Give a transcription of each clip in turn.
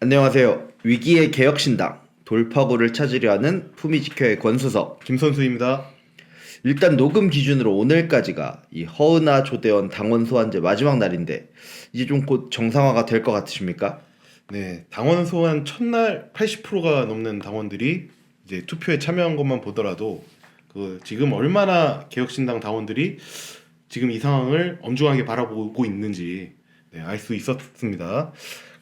안녕하세요. 위기의 개혁신당 돌파구를 찾으려 하는 품위지켜의 권수석 김선수입니다. 일단 녹음 기준으로 오늘까지가 이 허은하 조대원 당원 소환제 마지막 날인데 이제 좀 곧 정상화가 될 것 같으십니까? 네, 당원 소환 첫날 80%가 넘는 당원들이 이제 투표에 참여한 것만 보더라도 지금 얼마나 개혁신당 당원들이 지금 이 상황을 엄중하게 바라보고 있는지 알 수 있었습니다.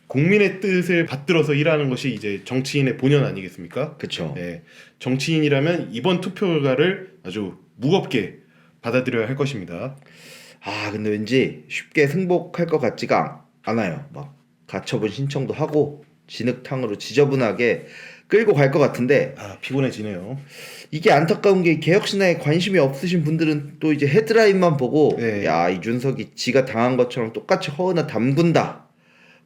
국민의 뜻을 받들어서 일하는 것이 이제 정치인의 본연 아니겠습니까? 그쵸. 네, 정치인이라면 이번 투표 결과를 아주 무겁게 받아들여야 할 것입니다. 근데 왠지 쉽게 승복할 것 같지가 않아요. 막 가처분 신청도 하고 진흙탕으로 지저분하게 끌고 갈 것 같은데 피곤해지네요. 이게 안타까운 게 개혁신당에 관심이 없으신 분들은 또 이제 헤드라인만 보고 네. 야, 이준석이 지가 당한 것처럼 똑같이 허은하 담근다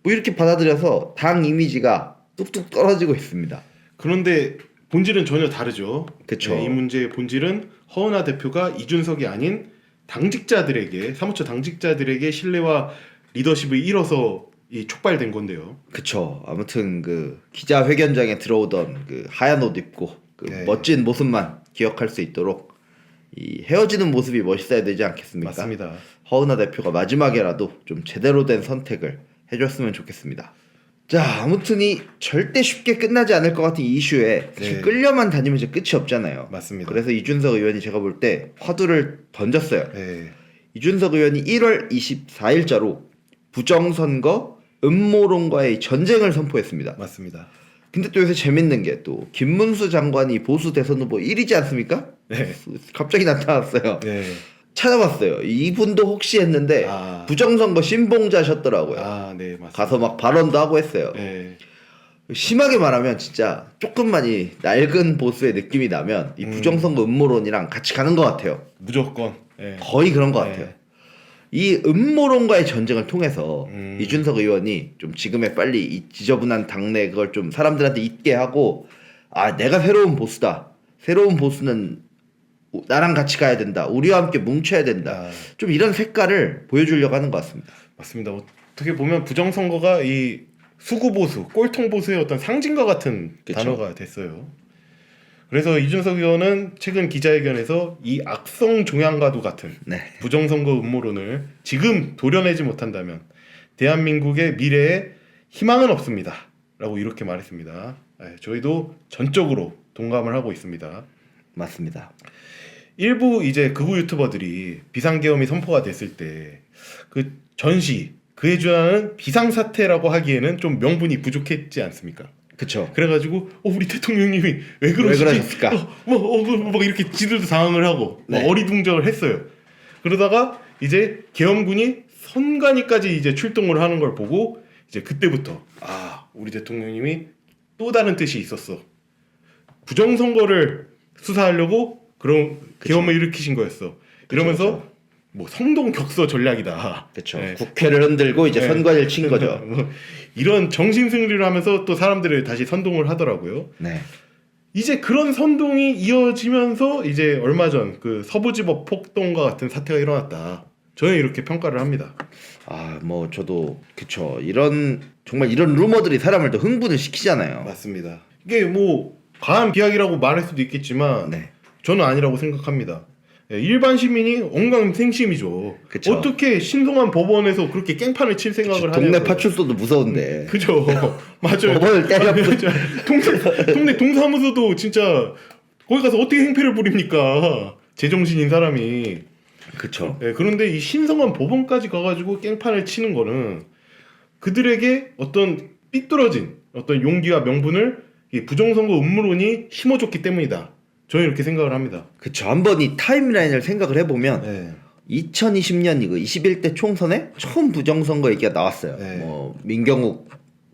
뭐 이렇게 받아들여서 당 이미지가 뚝뚝 떨어지고 있습니다. 그런데 본질은 전혀 다르죠. 그쵸. 이 문제의 본질은 허은하 대표가 이준석이 아닌 당직자들에게, 사무처 당직자들에게 신뢰와 리더십을 잃어서 촉발된 건데요. 그쵸. 아무튼 그 기자회견장에 들어오던 그 하얀 옷 입고 그 네. 멋진 모습만 기억할 수 있도록 이 헤어지는 모습이 멋있어야 되지 않겠습니까? 맞습니다. 허은하 대표가 마지막에라도 좀 제대로 된 선택을 해줬으면 좋겠습니다. 자, 아무튼 이 절대 쉽게 끝나지 않을 것 같은 이 이슈에 사실 네. 끌려만 다니면 이제 끝이 없잖아요. 맞습니다. 그래서 이준석 의원이 제가 볼 때 화두를 던졌어요. 네. 이준석 의원이 1월 24일자로 부정선거 음모론과의 전쟁을 선포했습니다. 맞습니다. 근데 또 요새 재밌는 게 또 김문수 장관이 보수 대선 후보 1위지 않습니까? 네. 갑자기 나타났어요. 네. 찾아봤어요. 이분도 혹시 했는데 부정선거 신봉자셨더라고요. 네, 맞습니다. 가서 막 발언도 하고 했어요. 네. 심하게 말하면 진짜 조금만 이 낡은 보수의 느낌이 나면 이 부정선거 음모론이랑 같이 가는 것 같아요. 무조건. 네. 거의 그런 것 같아요. 네. 이 음모론과의 전쟁을 통해서 이준석 의원이 좀 지금의 빨리 이 지저분한 당내 그걸 좀 사람들한테 잊게 하고 내가 새로운 보수다. 새로운 보수는 나랑 같이 가야 된다. 우리와 함께 뭉쳐야 된다. 좀 이런 색깔을 보여주려고 하는 것 같습니다. 맞습니다. 어떻게 보면 부정선거가 이 수구보수, 꼴통보수의 어떤 상징과 같은 그쵸. 단어가 됐어요. 그래서 이준석 의원은 최근 기자회견에서 이 악성 종양과도 같은 네. 부정선거 음모론을 지금 도려내지 못한다면 대한민국의 미래에 희망은 없습니다. 라고 이렇게 말했습니다. 저희도 전적으로 동감을 하고 있습니다. 맞습니다. 일부 이제 극우 유튜버들이 비상계엄이 선포가 됐을 때 그 전시, 그에 준하는 비상사태라고 하기에는 좀 명분이 부족했지 않습니까? 그쵸. 그래가지고 우리 대통령님이 왜 그러시지? 그러셨을까? 막 이렇게 지들도 당황을 하고 네. 막 어리둥절을 했어요. 그러다가 이제 계엄군이 선관위까지 이제 출동을 하는 걸 보고 이제 그때부터 우리 대통령님이 또 다른 뜻이 있었어. 부정선거를 수사하려고 그런 계엄을 일으키신 거였어. 이러면서 그쵸. 뭐 성동격서 전략이다. 그렇죠. 네. 국회를 흔들고 이제 네. 선관위를 친 거죠. 이런 정신승리를 하면서 또 사람들을 다시 선동을 하더라고요. 네. 이제 그런 선동이 이어지면서 이제 얼마 전 그 서부지법 폭동과 같은 사태가 일어났다. 저는 이렇게 평가를 합니다. 뭐 저도 그쵸. 정말 이런 루머들이 사람을 더 흥분을 시키잖아요. 맞습니다. 이게 뭐 과한 비약이라고 말할 수도 있겠지만 네. 저는 아니라고 생각합니다. 일반 시민이 옹강생심이죠. 그쵸. 어떻게 신성한 법원에서 그렇게 깽판을 칠 생각을 하냐고. 동네 파출소도 무서운데. 그죠. 맞아요. 법원을 때려 동네 동사무소도 진짜 거기 가서 어떻게 행패를 부립니까? 제정신인 사람이. 그쵸. 그런데 이 신성한 법원까지 가가지고 깽판을 치는 거는 그들에게 어떤 삐뚤어진 어떤 용기와 명분을 이 부정선거 음모론이 심어줬기 때문이다. 저는 이렇게 생각을 합니다. 그쵸. 한번 이 타임라인을 생각을 해보면 2020년 이거 21대 총선에 처음 부정선거 얘기가 나왔어요. 네. 뭐 민경욱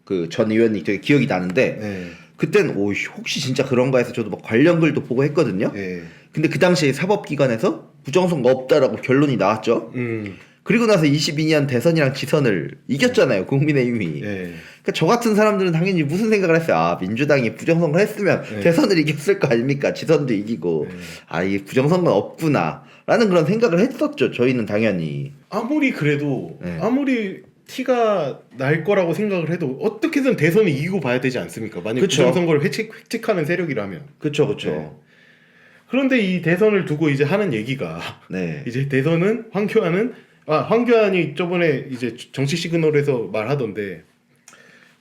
그 전 의원이 되게 기억이 나는데 그땐 혹시 진짜 그런가 해서 저도 막 관련 글도 보고 했거든요. 근데 그 당시에 사법기관에서 부정선거 없다라고 결론이 나왔죠. 그리고 나서 22년 대선이랑 지선을 이겼잖아요. 국민의힘이. 그러니까 저 같은 사람들은 당연히 무슨 생각을 했어요. 민주당이 부정선거를 했으면 대선을 이겼을 거 아닙니까? 지선도 이기고. 이 부정선거는 없구나 라는 그런 생각을 했었죠. 저희는 당연히. 아무리 그래도 아무리 티가 날 거라고 생각을 해도 어떻게든 대선을 이기고 봐야 되지 않습니까? 만약 그쵸. 부정선거를 획책하는 세력이라면. 그쵸. 네. 그런데 이 대선을 두고 이제 하는 얘기가 네. 이제 대선은 황교안이 저번에 이제 정치 시그널에서 말하던데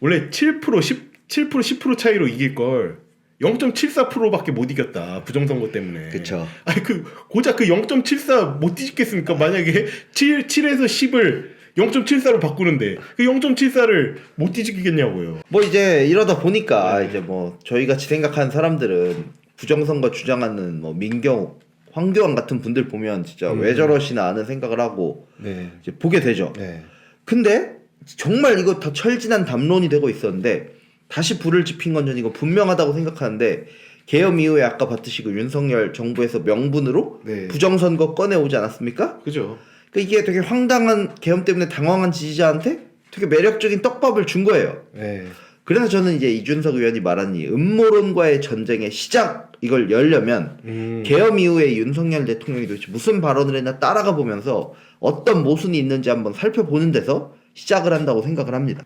원래 7% 10% 차이로 이길 걸 0.74%밖에 못 이겼다 부정선거 때문에. 그쵸. 아니 고작 그 0.74 못 뒤집겠습니까? 만약에 7에서 10을 0.74로 바꾸는데 그 0.74를 못 뒤집겠냐고요. 뭐 이제 이러다 보니까 네. 이제 뭐 저희 같이 생각하는 사람들은 부정선거 주장하는 뭐 민경욱, 황교안 같은 분들 보면 진짜 왜 저러시나 하는 생각을 하고 네. 이제 보게 되죠. 네. 근데 정말 이거 다 철진한 담론이 되고 있었는데 다시 불을 지핀 건 전 이거 분명하다고 생각하는데 계엄 이후에 아까 봤듯이 그 윤석열 정부에서 명분으로 네. 부정선거 꺼내오지 않았습니까? 그죠. 그 이게 되게 황당한 계엄 때문에 당황한 지지자한테 되게 매력적인 떡밥을 준 거예요. 네. 그래서 저는 이제 이준석 의원이 말한 이 음모론과의 전쟁의 시작 이걸 열려면 계엄 이후에 윤석열 대통령이 도대체 무슨 발언을 했나 따라가 보면서 어떤 모순이 있는지 한번 살펴보는 데서 시작을 한다고 생각을 합니다.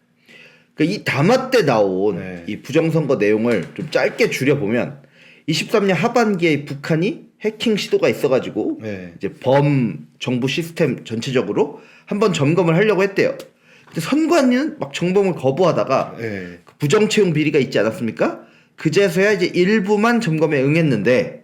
그러니까 이 담화 때 나온 네. 이 부정선거 내용을 좀 짧게 줄여보면 23년 하반기에 북한이 해킹 시도가 있어가지고 네. 이제 범 정부 시스템 전체적으로 한번 점검을 하려고 했대요. 근데 선관위는 막 점검을 거부하다가 네. 부정 채용 비리가 있지 않았습니까? 그제서야 이제 일부만 점검에 응했는데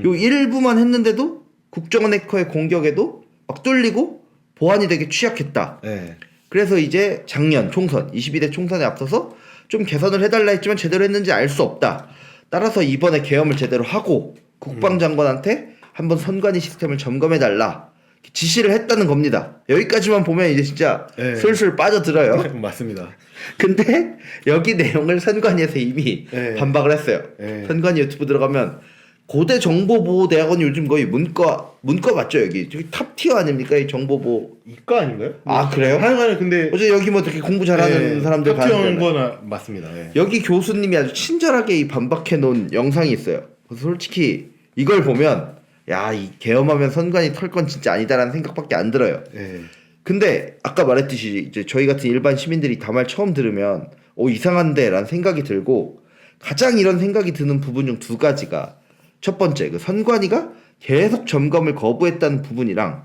요 일부만 했는데도 국정원 해커의 공격에도 막 뚫리고 보안이 되게 취약했다. 네. 그래서 이제 작년 총선 22대 총선에 앞서서 좀 개선을 해달라 했지만 제대로 했는지 알 수 없다. 따라서 이번에 계엄을 제대로 하고 국방장관한테 한번 선관위 시스템을 점검해달라 지시를 했다는 겁니다. 여기까지만 보면 이제 진짜 네. 슬슬 빠져들어요. 맞습니다. 근데 여기 내용을 선관위에서 이미 네. 반박을 했어요. 네. 선관위 유튜브 들어가면 고대 정보보호대학원이 요즘 거의 문과 맞죠 여기? 저기 탑티어 아닙니까 이 정보보호? 이과 아닌가요? 아 그래요? 하여간에 근데 어제 여기 뭐 되게 공부 잘하는 사람들 탑티어는 가는 거나 맞습니다. 네. 여기 교수님이 아주 친절하게 이 반박해 놓은 영상이 있어요. 그래서 솔직히 이걸 보면 야 이 계엄하면 선관위 털 건 진짜 아니다라는 생각밖에 안 들어요. 네. 근데 아까 말했듯이 이제 저희 같은 일반 시민들이 담화를 처음 들으면 이상한데라는 생각이 들고 가장 이런 생각이 드는 부분 중 두 가지가 첫 번째 그 선관위가 계속 점검을 거부했다는 부분이랑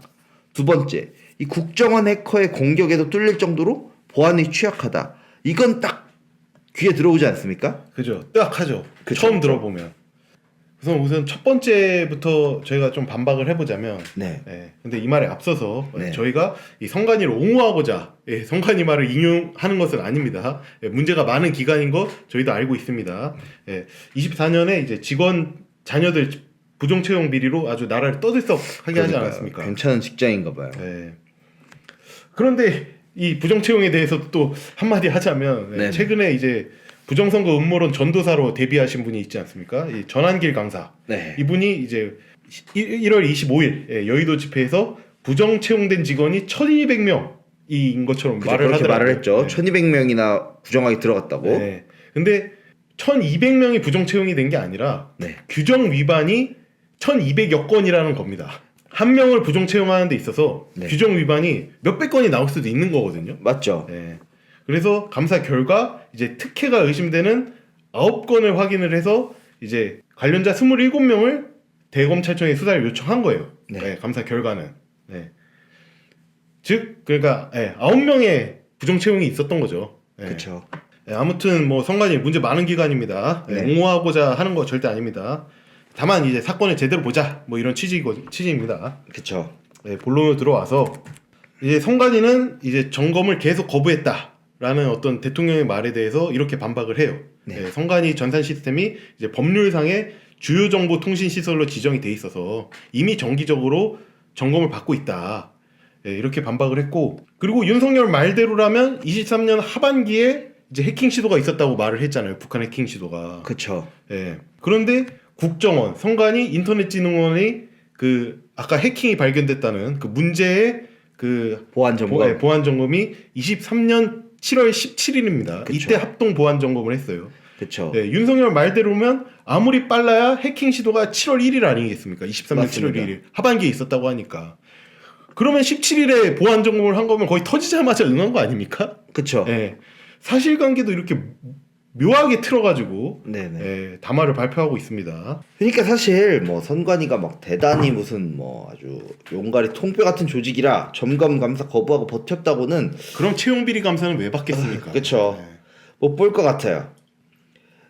두 번째 이 국정원 해커의 공격에도 뚫릴 정도로 보안이 취약하다. 이건 딱 귀에 들어오지 않습니까? 그죠. 딱하죠. 그쵸, 처음 그쵸. 들어보면. 우선 첫 번째부터 저희가 좀 반박을 해보자면, 네. 근데 이 말에 앞서서 네. 저희가 이 성관이를 옹호하고자 성관이 말을 인용하는 것은 아닙니다. 문제가 많은 기관인 거 저희도 알고 있습니다. 24년에 이제 직원 자녀들 부정 채용 비리로 아주 나라를 떠들썩하게 하지 않았습니까? 괜찮은 직장인가 봐요. 네. 그런데 이 부정 채용에 대해서 또 한마디 하자면 네. 최근에 이제 부정선거 음모론 전도사로 데뷔하신 분이 있지 않습니까? 이 전한길 강사. 네. 이분이 이제 1월 25일 여의도 집회에서 부정 채용된 직원이 1,200명인 것처럼 그죠, 말을 그렇게 하더라고요. 말을 했죠. 네. 1200명이나 부정하게 들어갔다고. 네. 근데 1,200명이 부정 채용이 된 게 아니라 네. 규정 위반이 1,200여 건이라는 겁니다. 한 명을 부정 채용하는 데 있어서 네. 규정 위반이 몇백 건이 나올 수도 있는 거거든요. 맞죠. 네. 그래서 감사 결과 이제 특혜가 의심되는 9건을 확인을 해서 이제 관련자 27명을 대검찰청에 수사를 요청한 거예요. 네. 감사 결과는. 네. 즉 그러니까 9명의 부정 채용이 있었던 거죠. 네. 그렇죠. 아무튼 뭐 선관위 문제 많은 기관입니다. 네. 옹호하고자 하는 거 절대 아닙니다. 다만 이제 사건을 제대로 보자 뭐 이런 취지입니다. 그렇죠. 본론으로 들어와서 이제 선관위는 이제 점검을 계속 거부했다라는 어떤 대통령의 말에 대해서 이렇게 반박을 해요. 네. 선관위 전산 시스템이 이제 법률상의 주요 정보 통신 시설로 지정이 돼 있어서 이미 정기적으로 점검을 받고 있다. 이렇게 반박을 했고 그리고 윤석열 말대로라면 23년 하반기에 이제 해킹 시도가 있었다고 말을 했잖아요. 북한 해킹 시도가. 그렇죠. 그런데 국정원, 선관위, 인터넷진흥원이 그 아까 해킹이 발견됐다는 그 문제의 그 보안 점검. 보안 점검이 23년 7월 17일입니다. 그쵸. 이때 합동 보안 점검을 했어요. 그렇죠. 윤석열 말대로면 아무리 빨라야 해킹 시도가 7월 1일 아니겠습니까? 23년 맞습니다. 7월 1일 하반기에 있었다고 하니까 그러면 17일에 보안 점검을 한 거면 거의 터지자마자 응한 거 아닙니까? 그쵸. 예. 사실관계도 이렇게 묘하게 틀어가지고 네네. 예, 담화를 발표하고 있습니다. 그러니까 사실 뭐 선관위가 막 대단히 무슨 뭐 아주 용가리 통뼈 같은 조직이라 점검 감사 거부하고 버텼다고는 그럼 채용 비리 감사는 왜 받겠습니까? 그쵸. 예. 못 볼 것 같아요.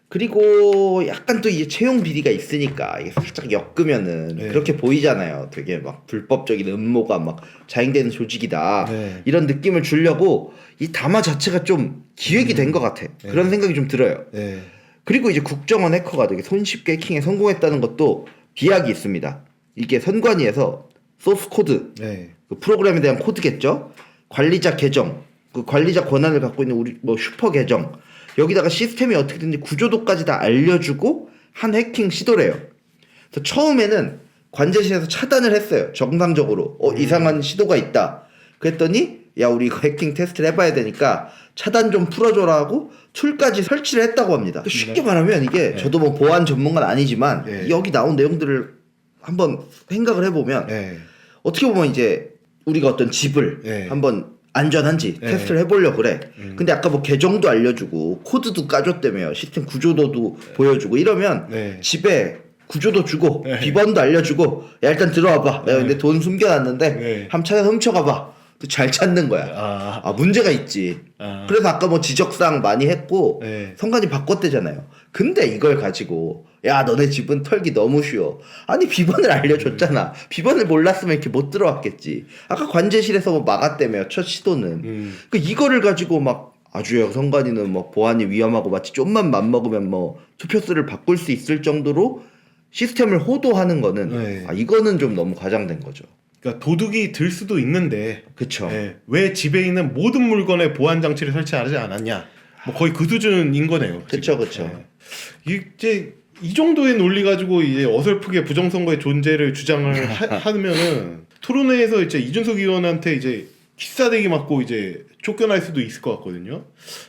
그리고 약간 또 이제 채용 비리가 있으니까 이게 살짝 엮으면은 네. 그렇게 보이잖아요. 되게 막 불법적인 음모가 막 자행되는 조직이다. 네. 이런 느낌을 주려고 이 담화 자체가 좀 기획이 된 것 같아. 그런 생각이 좀 들어요. 예. 그리고 이제 국정원 해커가 되게 손쉽게 해킹에 성공했다는 것도 비약이 있습니다. 이게 선관위에서 소스 코드, 예. 그 프로그램에 대한 코드겠죠. 관리자 계정, 그 관리자 권한을 갖고 있는 우리 뭐 슈퍼 계정, 여기다가 시스템이 어떻게 되는지 구조도까지 다 알려주고 한 해킹 시도래요. 그래서 처음에는 관제실에서 차단을 했어요. 정상적으로 이상한 시도가 있다. 그랬더니 야 우리 이거 해킹 테스트를 해봐야 되니까 차단 좀 풀어줘라 하고 툴까지 설치를 했다고 합니다. 쉽게 말하면 이게 저도 뭐 보안 전문가는 아니지만 여기 나온 내용들을 한번 생각을 해보면 어떻게 보면 이제 우리가 어떤 집을 한번 안전한지 테스트를 해보려고 그래. 근데 아까 뭐 계정도 알려주고 코드도 까줬다며요. 시스템 구조도도 보여주고 이러면 집에 구조도 주고 비번도 알려주고 야 일단 들어와봐. 내가 근데 돈 숨겨놨는데 한번 찾아서 훔쳐가봐. 또 잘 찾는 거야. 아 문제가 있지. 그래서 아까 뭐 지적사항 많이 했고 선관위 바꿨대잖아요. 근데 이걸 가지고 야 너네 집은 털기 너무 쉬워. 아니 비번을 알려줬잖아. 비번을 몰랐으면 이렇게 못 들어왔겠지. 아까 관제실에서 뭐 막았다며요. 첫 시도는. 그 이거를 가지고 막 아주요 선관위는 뭐 보안이 위험하고 마치 좀만 맘먹으면 뭐 투표수를 바꿀 수 있을 정도로 시스템을 호도하는 거는 이거는 좀 너무 과장된 거죠. 그러니까 도둑이 들 수도 있는데 그쵸. 왜 집에 있는 모든 물건에 보안 장치를 설치하지 않았냐? 뭐 거의 그 수준인 거네요. 그쵸, 그쵸. 이제 이 정도의 논리 가지고 이제 어설프게 부정선거의 존재를 주장을 하면은 토론회에서 이제 이준석 의원한테 이제 기싸대기 맞고 이제 쫓겨날 수도 있을 것 같거든요.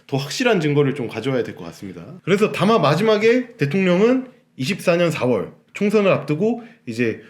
더 확실한 증거를 좀 가져와야 될 것 같습니다. 그래서 다만 마지막에 대통령은 24년 4월 총선을 앞두고 이제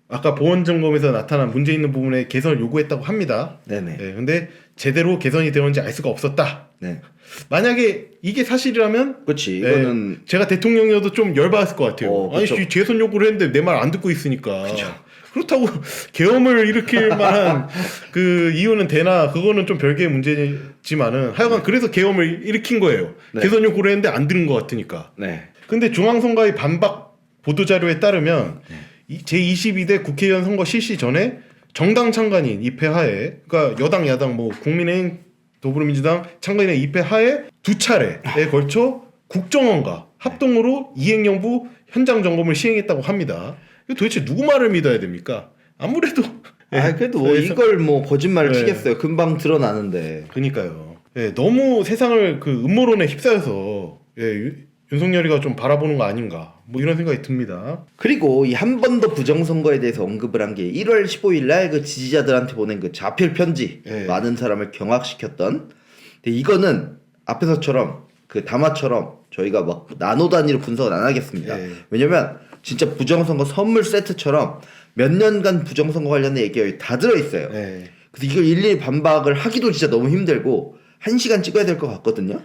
아까 보안 점검에서 나타난 문제 있는 부분에 개선을 요구했다고 합니다. 네네. 근데 제대로 개선이 되었는지 알 수가 없었다. 네. 만약에 이게 사실이라면, 그렇지. 이거는 제가 대통령이어도 좀 열받았을 것 같아요. 아니 개선 요구를 했는데 내 말 안 듣고 있으니까. 그쵸. 그렇다고 계엄을 일으킬 만한 그 이유는 되나? 그거는 좀 별개의 문제지만은 하여간 그래서 계엄을 일으킨 거예요. 개선 요구를 했는데 안 들은 것 같으니까. 네. 근데 중앙선관위 반박 보도자료에 따르면 제22대 국회의원 선거 실시 전에 정당 창간인 입회하에, 그러니까 여당 야당 뭐 국민의힘 더불어민주당 창간인의 입회하에 두 차례에 걸쳐 국정원과 합동으로 이행영부 현장 점검을 시행했다고 합니다. 도대체 누구 말을 믿어야 됩니까? 아무래도 그래도 뭐 이걸 뭐 거짓말을 치겠어요. 금방 드러나는데. 그러니까요. 너무 세상을 그 음모론에 휩싸여서 윤석열이가 좀 바라보는 거 아닌가 뭐 이런 생각이 듭니다. 그리고 이 한 번 더 부정선거에 대해서 언급을 한 게 1월 15일 날 그 지지자들한테 보낸 그 자필 편지, 많은 사람을 경악시켰던. 근데 이거는 앞에서처럼 그 담화처럼 저희가 막 나노 단위로 분석은 안 하겠습니다. 왜냐면 진짜 부정선거 선물 세트처럼 몇 년간 부정선거 관련된 얘기가 다 들어있어요. 그래서 이걸 일일이 반박을 하기도 진짜 너무 힘들고 1시간 찍어야 될 것 같거든요.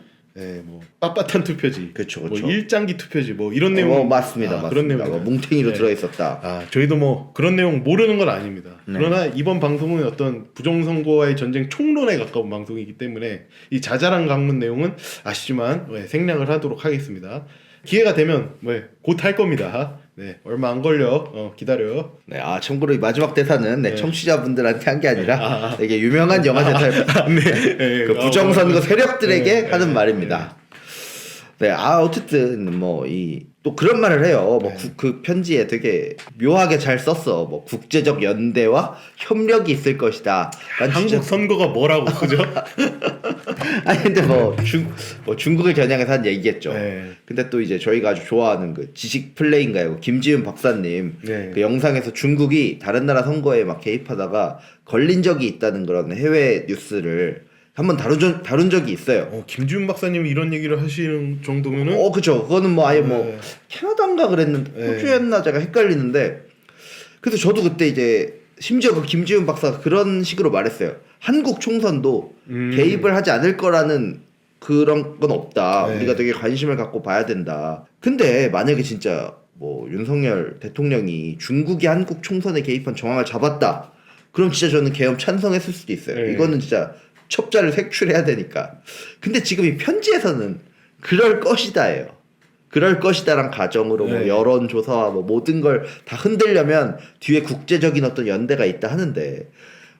뭐 빳빳한 투표지, 그렇죠, 뭐 일장기 투표지, 뭐 이런 내용. 맞습니다, 그런 맞습니다. 내용. 뭉탱이로 들어있었다. 저희도 뭐 그런 내용 모르는 건 아닙니다. 그러나 이번 방송은 어떤 부정선거와의 전쟁 총론에 가까운 방송이기 때문에 이 자잘한 강문 내용은 아시지만 생략을 하도록 하겠습니다. 기회가 되면 곧 할 겁니다. 얼마 안 걸려. 기다려. 참고로 이 마지막 대사는 청취자분들한테 한 게 아니라 되게 유명한 영화 대사를 그 부정선거 세력들에게 하는 말입니다. 어쨌든 뭐 또 그런 말을 해요. 뭐 그 편지에 되게 묘하게 잘 썼어. 뭐 국제적 연대와 협력이 있을 것이다. 한국 선거가 뭐라고 그죠? 아니 근데 뭐 중국을 겨냥해서 한 얘기겠죠. 근데 또 이제 저희가 아주 좋아하는 그 지식 플레이인가요? 김지윤 박사님 그 영상에서 중국이 다른 나라 선거에 막 개입하다가 걸린 적이 있다는 그런 해외 뉴스를 한번 다룬 적이 있어요. 김지훈 박사님이 이런 얘기를 하시는 정도면은 그쵸. 그거는 뭐 아예 캐나다인가 그랬는데 호주였나 제가 헷갈리는데 그래서 저도 그때 이제 심지어 그 김지훈 박사가 그런 식으로 말했어요. 한국 총선도 개입을 하지 않을 거라는 그런 건 없다. 네. 우리가 되게 관심을 갖고 봐야 된다. 근데 만약에 진짜 뭐 윤석열 대통령이 중국이 한국 총선에 개입한 정황을 잡았다. 그럼 진짜 저는 계엄 찬성했을 수도 있어요. 네. 이거는 진짜 첩자를 색출해야 되니까. 근데 지금 이 편지에서는 그럴 것이다예요. 그럴 것이다란 가정으로 뭐 네. 여론조사와 뭐 모든 걸 다 흔들려면 뒤에 국제적인 어떤 연대가 있다 하는데,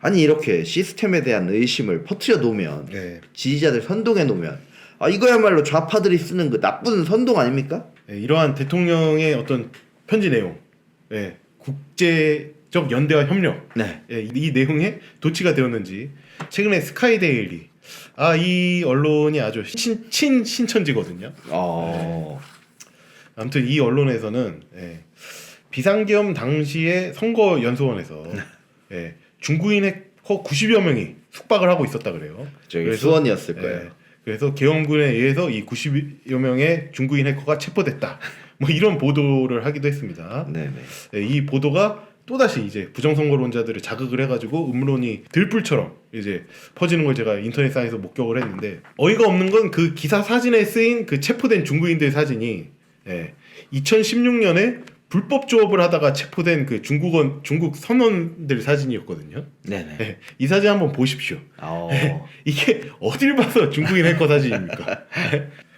아니 이렇게 시스템에 대한 의심을 퍼뜨려 놓으면, 네. 지지자들 선동해 놓으면, 아 이거야말로 좌파들이 쓰는 그 나쁜 선동 아닙니까? 네, 이러한 대통령의 어떤 편지 내용, 네, 국제적 연대와 협력, 네. 네, 이 내용에 도취가 되었는지 최근에 스카이데일리, 이 언론이 아주 신천지거든요. 아무튼 이 언론에서는 비상계엄 당시에 선거연수원에서 중국인 해커 90여 명이 숙박을 하고 있었다 그래요. 저기 수원이었을 거예요. 그래서 계엄군에 의해서 이 90여 명의 중국인 해커가 체포됐다. 뭐 이런 보도를 하기도 했습니다. 네네. 이 보도가 또다시 이제 부정선거론자들을 자극을 해가지고 음론이 들불처럼 이제 퍼지는 걸 제가 인터넷상에서 목격을 했는데, 어이가 없는 건 그 기사 사진에 쓰인 그 체포된 중국인들 사진이 2016년에 불법 조업을 하다가 체포된 그 중국 선원들 사진이었거든요. 네네. 이 사진 한번 보십시오. 이게 어딜 봐서 중국인 해커 사진입니까?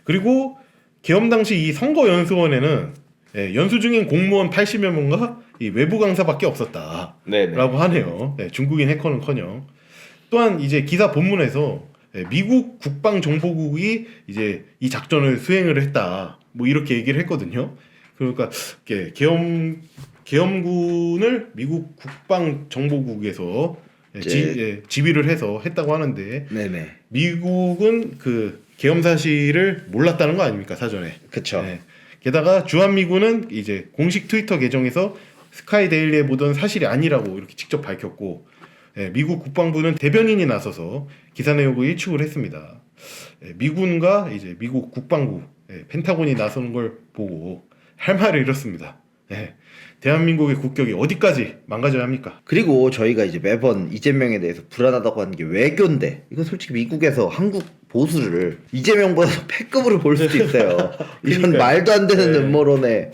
그리고 계엄 당시 이 선거연수원에는 연수 중인 공무원 80여 명과 이 외부 강사밖에 없었다라고 네네. 하네요. 중국인 해커는커녕. 또한 이제 기사 본문에서 미국 국방정보국이 이제 이 작전을 수행을 했다. 뭐 이렇게 얘기를 했거든요. 그러니까 계엄군을 미국 국방정보국에서 지휘를 해서 했다고 하는데, 네네. 미국은 그 계엄 사실을 몰랐다는 거 아닙니까, 사전에? 그쵸. 게다가 주한미군은 이제 공식 트위터 계정에서 스카이데일리에 보던 사실이 아니라고 이렇게 직접 밝혔고, 미국 국방부는 대변인이 나서서 기사 내용을 일축을 했습니다. 미군과 이제 미국 국방부, 펜타곤이 나서는 걸 보고 할 말을 잃었습니다. 대한민국의 국격이 어디까지 망가져야 합니까? 그리고 저희가 이제 매번 이재명에 대해서 불안하다고 하는 게 외교인데, 이건 솔직히 미국에서 한국 보수를 이재명보다 패급으로 볼 수도 있어요. 이런 그러니까요. 말도 안 되는 음모론에.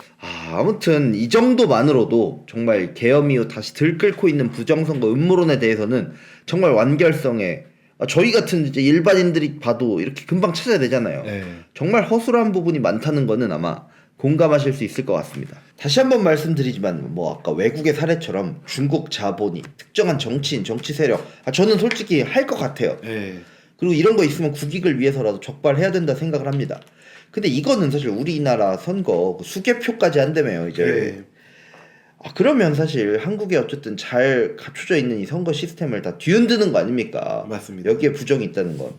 아무튼 이 정도만으로도 정말 계엄 이후 다시 들끓고 있는 부정선거 음모론에 대해서는 정말 완결성에, 저희 같은 이제 일반인들이 봐도 이렇게 금방 찾아야 되잖아요. 정말 허술한 부분이 많다는 거는 아마 공감하실 수 있을 것 같습니다. 다시 한번 말씀드리지만 뭐 아까 외국의 사례처럼 중국 자본이 특정한 정치인, 정치 세력, 저는 솔직히 할 것 같아요. 그리고 이런 거 있으면 국익을 위해서라도 적발해야 된다 생각을 합니다. 근데 이거는 사실 우리나라 선거 수개표까지 한다며요 이제. 그러면 사실 한국에 어쨌든 잘 갖춰져 있는 이 선거 시스템을 다 뒤흔드는 거 아닙니까? 맞습니다. 여기에 부정이 있다는 건.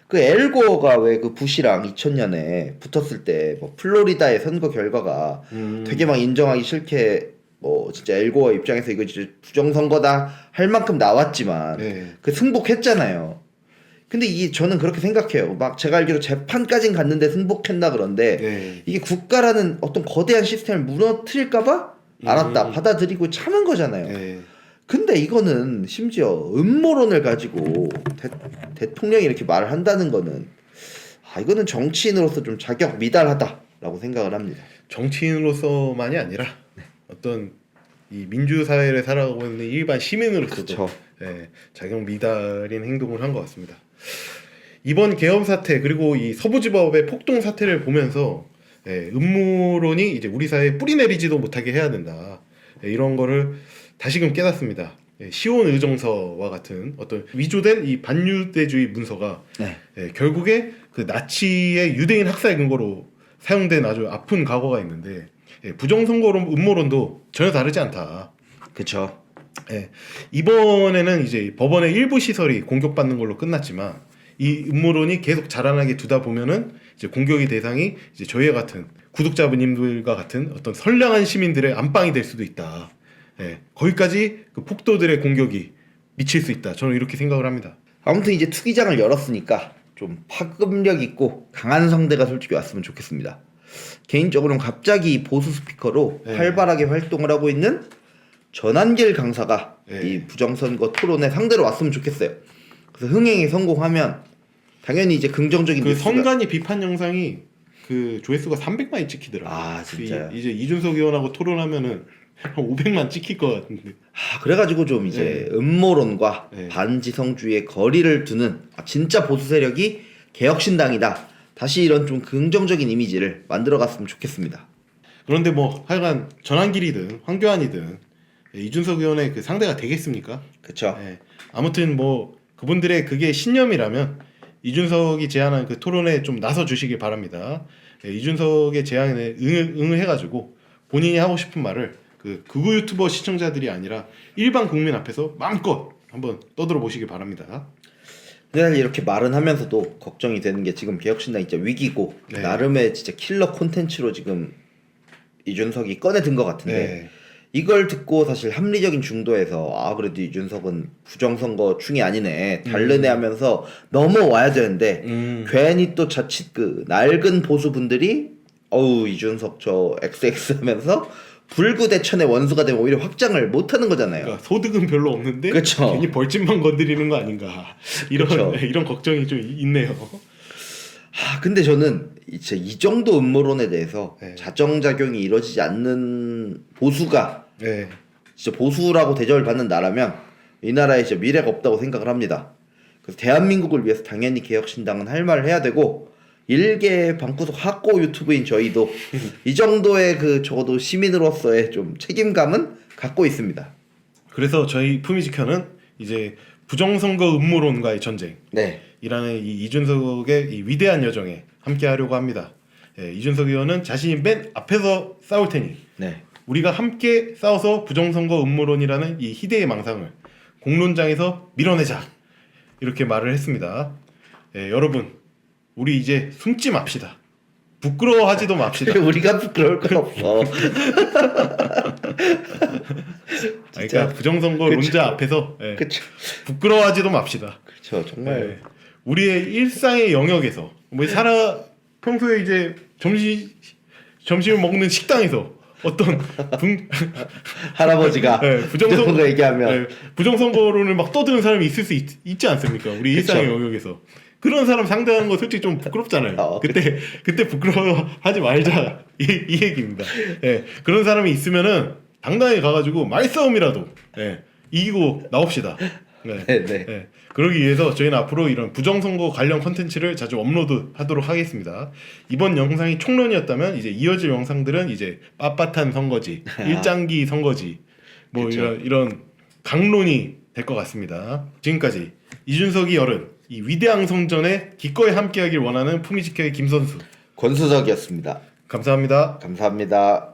그 엘고어가 왜 그 부시랑 2000년에 붙었을 때 뭐 플로리다의 선거 결과가 되게 막 인정하기 싫게 뭐 진짜 엘고어 입장에서 이거 진짜 부정선거다 할 만큼 나왔지만 그 승복했잖아요. 근데 저는 그렇게 생각해요. 막 제가 알기로 재판까진 갔는데 승복했나 그런데 이게 국가라는 어떤 거대한 시스템을 무너뜨릴까봐 알았다 받아들이고 참은 거잖아요. 근데 이거는 심지어 음모론을 가지고 대통령이 이렇게 말을 한다는 거는 이거는 정치인으로서 좀 자격 미달하다라고 생각을 합니다. 정치인으로서만이 아니라 어떤 이 민주사회를 살아가고 있는 일반 시민으로서도 자격 미달인 행동을 한 것 같습니다. 이번 계엄 사태 그리고 이 서부지법의 폭동 사태를 보면서 음모론이 이제 우리 사회에 뿌리 내리지도 못하게 해야 된다. 이런 거를 다시금 깨닫습니다. 시온 의정서와 같은 어떤 위조된 이 반유대주의 문서가 결국에 그 나치의 유대인 학살 근거로 사용된 아주 아픈 과거가 있는데, 부정선거론 음모론도 전혀 다르지 않다. 그렇죠. 이번에는 이제 법원의 일부 시설이 공격받는 걸로 끝났지만, 이 음모론이 계속 자라나게 두다 보면은 이제 공격의 대상이 이제 저희와 같은 구독자분님들과 같은 어떤 선량한 시민들의 안방이 될 수도 있다. 거기까지 그 폭도들의 공격이 미칠 수 있다. 저는 이렇게 생각을 합니다. 아무튼 이제 투기장을 열었으니까 좀 파급력 있고 강한 상대가 솔직히 왔으면 좋겠습니다. 개인적으로는 갑자기 보수 스피커로 활발하게 활동을 하고 있는 전한길 강사가 네. 이 부정선거 토론에 상대로 왔으면 좋겠어요. 그래서 흥행에 성공하면 당연히 이제 긍정적인 그 뉴스가- 선관위 비판 영상이 그 조회수가 300만이 찍히더라고요. 아, 진짜요? 이제 이준석 의원하고 토론하면은 한 500만 찍힐 것 같은데. 그래가지고 좀 이제 음모론과 네. 반지성주의의 거리를 두는 진짜 보수 세력이 개혁신당이다. 다시 이런 좀 긍정적인 이미지를 만들어갔으면 좋겠습니다. 그런데 뭐 하여간 전한길이든 황교안이든 이준석 의원의 그 상대가 되겠습니까? 그렇죠. 예. 아무튼 뭐 그분들의 그게 신념이라면 이준석이 제안한 그 토론에 좀 나서 주시길 바랍니다. 예, 이준석의 제안에 응해가지고 본인이 하고 싶은 말을 그 극우 유튜버 시청자들이 아니라 일반 국민 앞에서 마음껏 한번 떠들어 보시길 바랍니다. 근데 사실 이렇게 말은 하면서도 걱정이 되는 게 지금 개혁신당 진짜 위기고 네. 나름의 진짜 킬러 콘텐츠로 지금 이준석이 꺼내든 것 같은데 네. 이걸 듣고 사실 합리적인 중도에서 그래도 이준석은 부정선거 충이 아니네 달르네 하면서 넘어와야 되는데 괜히 또 자칫 그 낡은 보수분들이 어우 이준석 저 XX 하면서 불구대천의 원수가 되면 오히려 확장을 못하는 거잖아요. 그러니까 소득은 별로 없는데 그쵸. 괜히 벌집만 건드리는 거 아닌가 이런 그쵸. 이런 걱정이 좀 있네요. 근데 저는 이제 이 정도 음모론에 대해서 네. 자정작용이 이루어지지 않는 보수가 네. 진짜 보수라고 대접을 받는 나라면 이 나라에 진짜 미래가 없다고 생각을 합니다. 그래서 대한민국을 위해서 당연히 개혁신당은 할 말을 해야 되고 일개 방구석 학고 유튜브인 저희도 이 정도의 그 적어도 시민으로서의 좀 책임감은 갖고 있습니다. 그래서 저희 품위지켜는 이제 부정선거 음모론과의 전쟁 네. 이라는 이 이준석의 이 위대한 여정에 함께하려고 합니다. 예, 이준석 의원은 자신이 맨 앞에서 싸울 테니 네. 우리가 함께 싸워서 부정선거 음모론이라는 이 희대의 망상을 공론장에서 밀어내자 이렇게 말을 했습니다. 예, 여러분 우리 이제 숨지 맙시다. 부끄러워하지도 맙시다. 우리가 부끄러울 건 없어. 그러니까 부정선거 론자 앞에서 예, 그렇죠. 부끄러워하지도 맙시다. 그렇죠. 정말. 예, 우리의 일상의 영역에서 뭐 평소에 이제 점심을 먹는 식당에서 어떤 할아버지가 부정선거 얘기하면 부정선거론을 막 떠드는 사람이 있을 수 있지 않습니까? 우리 일상의 그쵸. 영역에서 그런 사람 상대하는 거 솔직히 좀 부끄럽잖아요. 그때 부끄러워하지 말자 이 얘기입니다. 예, 그런 사람이 있으면은 당당히 가가지고 말싸움이라도 이기고 나옵시다. 네. 네. 네. 그러기 위해서 저희는 앞으로 이런 부정선거 관련 콘텐츠를 자주 업로드하도록 하겠습니다. 이번 영상이 총론이었다면 이제 이어질 영상들은 이제 빳빳한 선거지, 일장기 선거지, 뭐 그쵸. 이런 강론이 될 것 같습니다. 지금까지 이준석이 열은 이 위대한 성전에 기꺼이 함께하길 원하는 품위지켜의 김선수 권수석이었습니다. 감사합니다. 감사합니다.